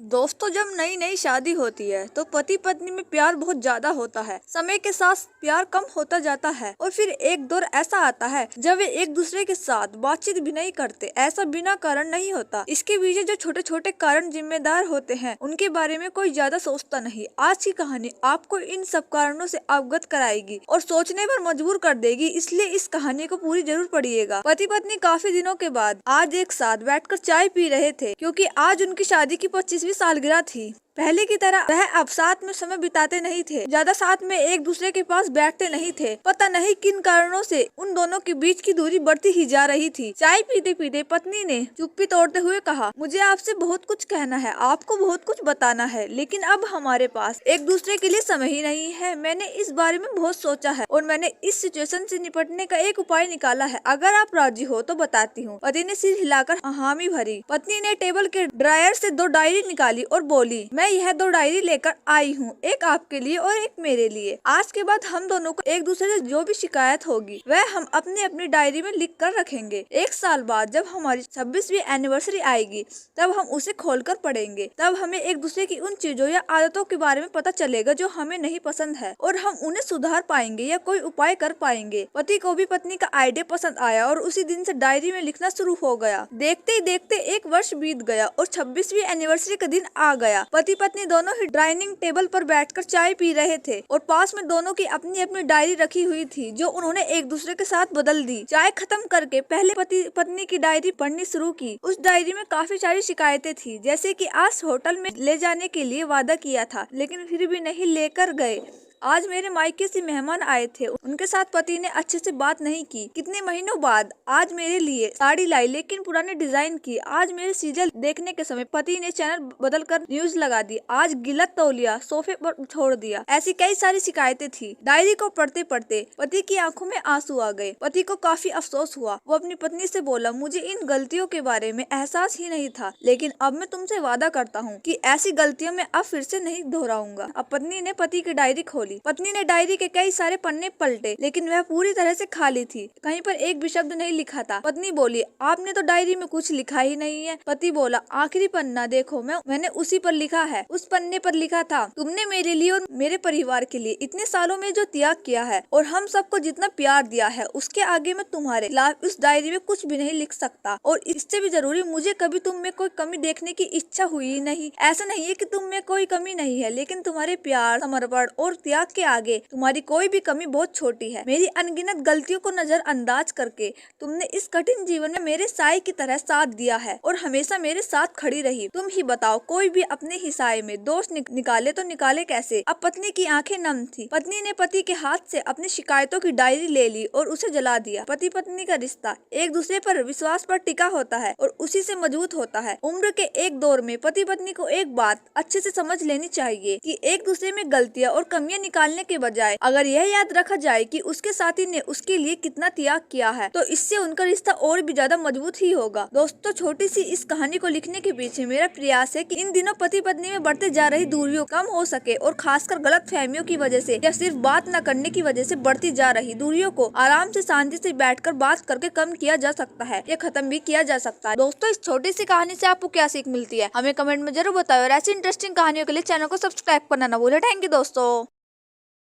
दोस्तों, जब नई नई शादी होती है तो पति पत्नी में प्यार बहुत ज्यादा होता है। समय के साथ प्यार कम होता जाता है और फिर एक दौर ऐसा आता है जब वे एक दूसरे के साथ बातचीत भी नहीं करते। ऐसा बिना कारण नहीं होता। इसके पीछे जो छोटे छोटे कारण जिम्मेदार होते हैं उनके बारे में कोई ज्यादा सोचता नहीं। आज की कहानी आपको इन सब कारणों से अवगत कराएगी और सोचने पर मजबूर कर देगी, इसलिए इस कहानी को पूरी जरूर पढ़िएगा। पति पत्नी काफी दिनों के बाद आज एक साथ बैठकर चाय पी रहे थे, क्योंकि आज उनकी शादी की 25वीं सालगिरह थी। पहले की तरह वह अब साथ में समय बिताते नहीं थे, ज्यादा साथ में एक दूसरे के पास बैठते नहीं थे। पता नहीं किन कारणों से उन दोनों के बीच की दूरी बढ़ती ही जा रही थी। चाय पीते पीते पत्नी ने चुप्पी तोड़ते हुए कहा, मुझे आपसे बहुत कुछ कहना है, आपको बहुत कुछ बताना है, लेकिन अब हमारे पास एक दूसरे के लिए समय ही नहीं है। मैंने इस बारे में बहुत सोचा है और मैंने इस सिचुएशन से निपटने का एक उपाय निकाला है। अगर आप राजी हो तो बताती हूँ। पति ने सिर हिलाकर हामी भरी। पत्नी ने टेबल के ड्रायर से 2 डायरी निकाली और बोली, मैं यह 2 डायरी लेकर आई हूँ, एक आपके लिए और एक मेरे लिए। आज के बाद हम दोनों को एक दूसरे से जो भी शिकायत होगी वह हम अपनी अपनी डायरी में लिख कर रखेंगे। 1 साल बाद जब हमारी 26वीं एनिवर्सरी आएगी तब हम उसे खोलकर पढ़ेंगे। तब हमें एक दूसरे की उन चीजों या आदतों के बारे में पता चलेगा जो हमें नहीं पसंद है और हम उन्हें सुधार पाएंगे या कोई उपाय कर पाएंगे। पति को भी पत्नी का आइडिया पसंद आया और उसी दिन से डायरी में लिखना शुरू हो गया। देखते ही देखते 1 वर्ष बीत गया और 26वीं एनिवर्सरी का दिन आ गया। पति पत्नी दोनों ही डाइनिंग टेबल पर बैठकर चाय पी रहे थे और पास में दोनों की अपनी अपनी डायरी रखी हुई थी जो उन्होंने एक दूसरे के साथ बदल दी। चाय खत्म करके पहले पति पत्नी की डायरी पढ़नी शुरू की। उस डायरी में काफी सारी शिकायतें थी, जैसे कि आज होटल में ले जाने के लिए वादा किया था लेकिन फिर भी नहीं लेकर गए। आज मेरे मायके से मेहमान आए थे, उनके साथ पति ने अच्छे से बात नहीं की। कितने महीनों बाद आज मेरे लिए साड़ी लाई लेकिन पुराने डिजाइन की। आज मेरे सीरियल देखने के समय पति ने चैनल बदलकर न्यूज लगा दी। आज गिलत तौलिया सोफे पर छोड़ दिया। ऐसी कई सारी शिकायतें थी। डायरी को पढ़ते पढ़ते पति की आंखों में आंसू आ गए। पति को काफी अफसोस हुआ। वो अपनी पत्नी से बोला, मुझे इन गलतियों के बारे में एहसास ही नहीं था, लेकिन अब मैं तुमसे वादा करता हूँ कि ऐसी गलतियां मैं अब फिर से नहीं दोहराऊंगा। अब पत्नी ने पति की डायरी खोली। पत्नी ने डायरी के कई सारे पन्ने पलटे, लेकिन वह पूरी तरह से खाली थी। कहीं पर एक भी शब्द नहीं लिखा था। पत्नी बोली, आपने तो डायरी में कुछ लिखा ही नहीं है। पति बोला, आखिरी पन्ना देखो, मैंने उसी पर लिखा है। उस पन्ने पर लिखा था, तुमने मेरे लिए और मेरे परिवार के लिए इतने सालों में जो त्याग किया है और हम सबको जितना प्यार दिया है, उसके आगे मैं तुम्हारे खिलाफ उस डायरी में कुछ भी नहीं लिख सकता। और इससे भी जरूरी, मुझे कभी तुम में कोई कमी देखने की इच्छा हुई नहीं। ऐसा नहीं है कि तुम में कोई कमी नहीं है, लेकिन तुम्हारे प्यार, समर्पण और त्याग के आगे तुम्हारी कोई भी कमी बहुत छोटी है। मेरी अनगिनत गलतियों को नजरअंदाज करके तुमने इस कठिन जीवन में मेरे साए की तरह साथ दिया है और हमेशा मेरे साथ खड़ी रही। तुम ही बताओ, कोई भी अपने ही साए में दोष निकाले तो निकाले कैसे। अब पत्नी की आंखें नम थी। पत्नी ने पति के हाथ से अपनी शिकायतों की डायरी ले ली और उसे जला दिया। पति पत्नी का रिश्ता एक दूसरे पर विश्वास पर टिका होता है और उसी से मजबूत होता है। उम्र के एक दौर में पति पत्नी को एक बात अच्छे से समझ लेनी चाहिए कि एक दूसरे में गलतियां और कमियां निकालने के बजाय अगर यह याद रखा जाए कि उसके साथी ने उसके लिए कितना त्याग किया है, तो इससे उनका रिश्ता और भी ज्यादा मजबूत ही होगा। दोस्तों, छोटी सी इस कहानी को लिखने के पीछे मेरा प्रयास है कि इन दिनों पति पत्नी में बढ़ते जा रही दूरियों कम हो सके और खासकर गलत फहमियों की वजह से या सिर्फ बात न करने की वजह से बढ़ती जा रही दूरियों को आराम से शांति से बैठकर बात करके कम किया जा सकता है या खत्म भी किया जा सकता है। दोस्तों, इस छोटी सी कहानी से आपको क्या सीख मिलती है, हमें कमेंट में जरूर बताओ और ऐसी इंटरेस्टिंग कहानियों के लिए चैनल को सब्सक्राइब करना न भूले। थैंक यू दोस्तों।